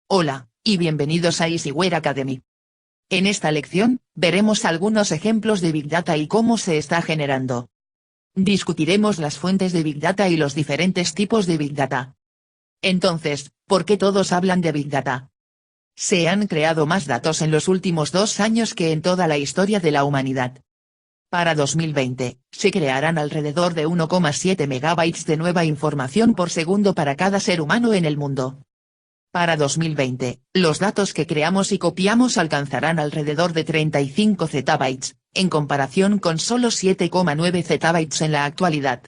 Hola, y bienvenidos a Easyware Academy. En esta lección, veremos algunos ejemplos de Big Data y cómo se está generando. Discutiremos las fuentes de Big Data y los diferentes tipos de Big Data. Entonces, ¿por qué todos hablan de Big Data? Se han creado más datos en los últimos 2 años que en toda la historia de la humanidad. Para 2020, se crearán alrededor de 1,7 megabytes de nueva información por segundo para cada ser humano en el mundo. Para 2020, los datos que creamos y copiamos alcanzarán alrededor de 35 zettabytes, en comparación con solo 7,9 zettabytes en la actualidad.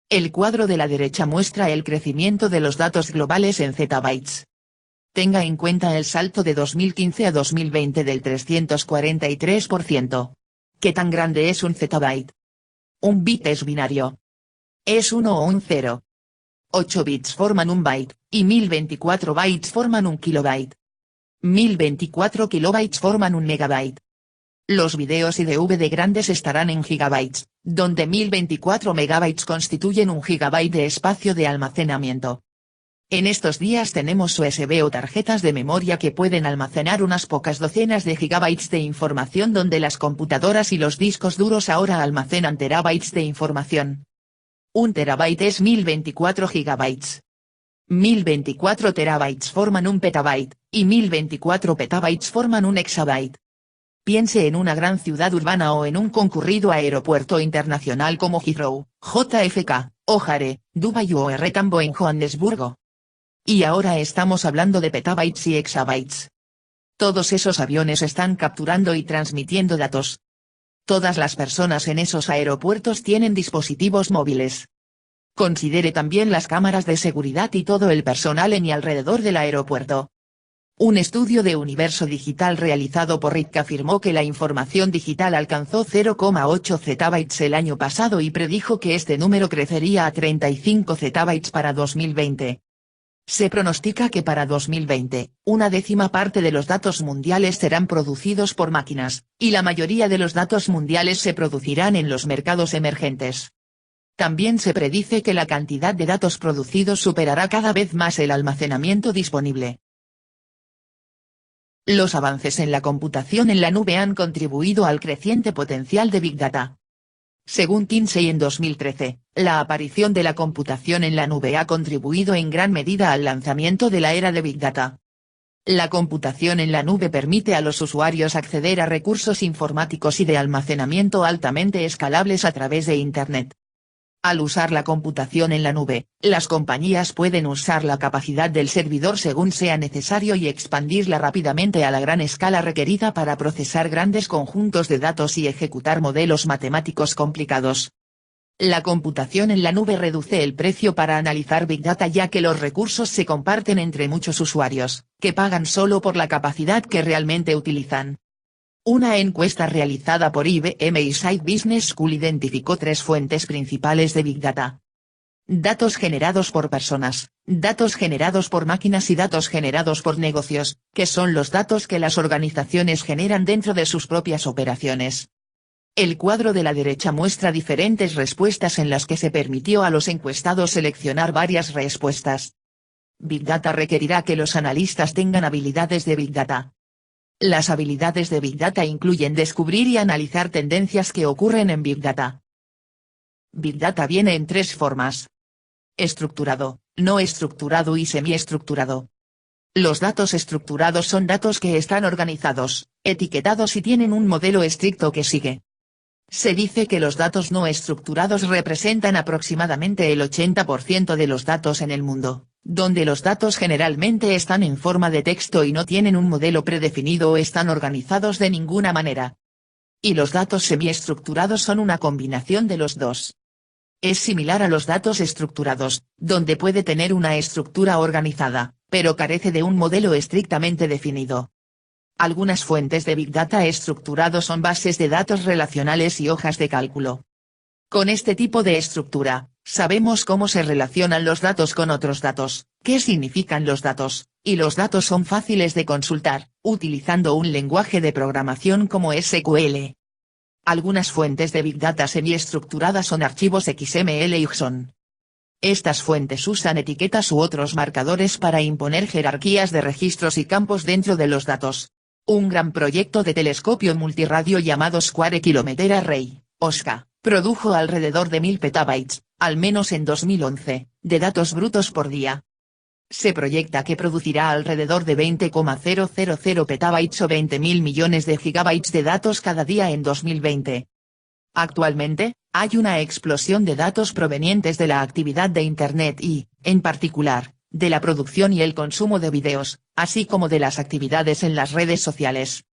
El cuadro de la derecha muestra el crecimiento de los datos globales en zettabytes. Tenga en cuenta el salto de 2015 a 2020 del 343%. ¿Qué tan grande es un zettabyte? Un bit es binario. Es 1 o un 0. 8 bits forman un byte, y 1024 bytes forman un kilobyte. 1024 kilobytes forman un megabyte. Los videos y DVD grandes estarán en gigabytes, donde 1024 megabytes constituyen un gigabyte de espacio de almacenamiento. En estos días tenemos USB o tarjetas de memoria que pueden almacenar unas pocas docenas de gigabytes de información, donde las computadoras y los discos duros ahora almacenan terabytes de información. Un terabyte es 1024 gigabytes. 1024 terabytes forman un petabyte, y 1024 petabytes forman un exabyte. Piense en una gran ciudad urbana o en un concurrido aeropuerto internacional como Heathrow, JFK, O'Hare, Dubái o R. Tambo en Johannesburgo. Y ahora estamos hablando de petabytes y exabytes. Todos esos aviones están capturando y transmitiendo datos. Todas las personas en esos aeropuertos tienen dispositivos móviles. Considere también las cámaras de seguridad y todo el personal en y alrededor del aeropuerto. Un estudio de Universo Digital realizado por RIC afirmó que la información digital alcanzó 0,8 zettabytes el año pasado y predijo que este número crecería a 35 zettabytes para 2020. Se pronostica que para 2020, una décima parte de los datos mundiales serán producidos por máquinas, y la mayoría de los datos mundiales se producirán en los mercados emergentes. También se predice que la cantidad de datos producidos superará cada vez más el almacenamiento disponible. Los avances en la computación en la nube han contribuido al creciente potencial de Big Data. Según Kinsey en 2013, la aparición de la computación en la nube ha contribuido en gran medida al lanzamiento de la era de Big Data. La computación en la nube permite a los usuarios acceder a recursos informáticos y de almacenamiento altamente escalables a través de Internet. Al usar la computación en la nube, las compañías pueden usar la capacidad del servidor según sea necesario y expandirla rápidamente a la gran escala requerida para procesar grandes conjuntos de datos y ejecutar modelos matemáticos complicados. La computación en la nube reduce el precio para analizar Big Data, ya que los recursos se comparten entre muchos usuarios, que pagan solo por la capacidad que realmente utilizan. Una encuesta realizada por IBM y Site Business School identificó 3 fuentes principales de Big Data. Datos generados por personas, datos generados por máquinas y datos generados por negocios, que son los datos que las organizaciones generan dentro de sus propias operaciones. El cuadro de la derecha muestra diferentes respuestas en las que se permitió a los encuestados seleccionar varias respuestas. Big Data requerirá que los analistas tengan habilidades de Big Data. Las habilidades de Big Data incluyen descubrir y analizar tendencias que ocurren en Big Data. Big Data viene en 3 formas: estructurado, no estructurado y semiestructurado. Los datos estructurados son datos que están organizados, etiquetados y tienen un modelo estricto que sigue. Se dice que los datos no estructurados representan aproximadamente el 80% de los datos en el mundo, donde los datos generalmente están en forma de texto y no tienen un modelo predefinido o están organizados de ninguna manera. Y los datos semiestructurados son una combinación de los dos. Es similar a los datos estructurados, donde puede tener una estructura organizada, pero carece de un modelo estrictamente definido. Algunas fuentes de Big Data estructurado son bases de datos relacionales y hojas de cálculo. Con este tipo de estructura, sabemos cómo se relacionan los datos con otros datos, qué significan los datos, y los datos son fáciles de consultar, utilizando un lenguaje de programación como SQL. Algunas fuentes de Big Data semiestructuradas son archivos XML y JSON. Estas fuentes usan etiquetas u otros marcadores para imponer jerarquías de registros y campos dentro de los datos. Un gran proyecto de telescopio multirradio llamado Square Kilometer Array, OSCA, produjo alrededor de 1000 petabytes, al menos en 2011, de datos brutos por día. Se proyecta que producirá alrededor de 20,000 petabytes o 20.000 millones de gigabytes de datos cada día en 2020. Actualmente, hay una explosión de datos provenientes de la actividad de Internet y, en particular, de la producción y el consumo de videos, así como de las actividades en las redes sociales.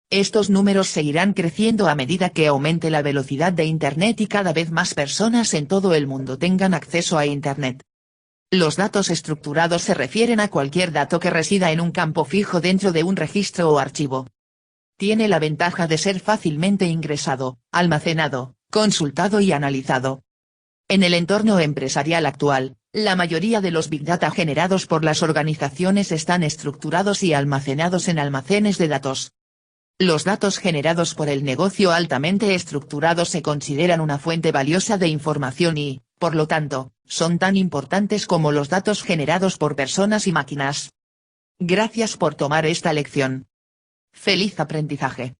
Estos números seguirán creciendo a medida que aumente la velocidad de Internet y cada vez más personas en todo el mundo tengan acceso a Internet. Los datos estructurados se refieren a cualquier dato que resida en un campo fijo dentro de un registro o archivo. Tiene la ventaja de ser fácilmente ingresado, almacenado, consultado y analizado. En el entorno empresarial actual, la mayoría de los Big Data generados por las organizaciones están estructurados y almacenados en almacenes de datos. Los datos generados por el negocio altamente estructurados se consideran una fuente valiosa de información y, por lo tanto, son tan importantes como los datos generados por personas y máquinas. Gracias por tomar esta lección. ¡Feliz aprendizaje!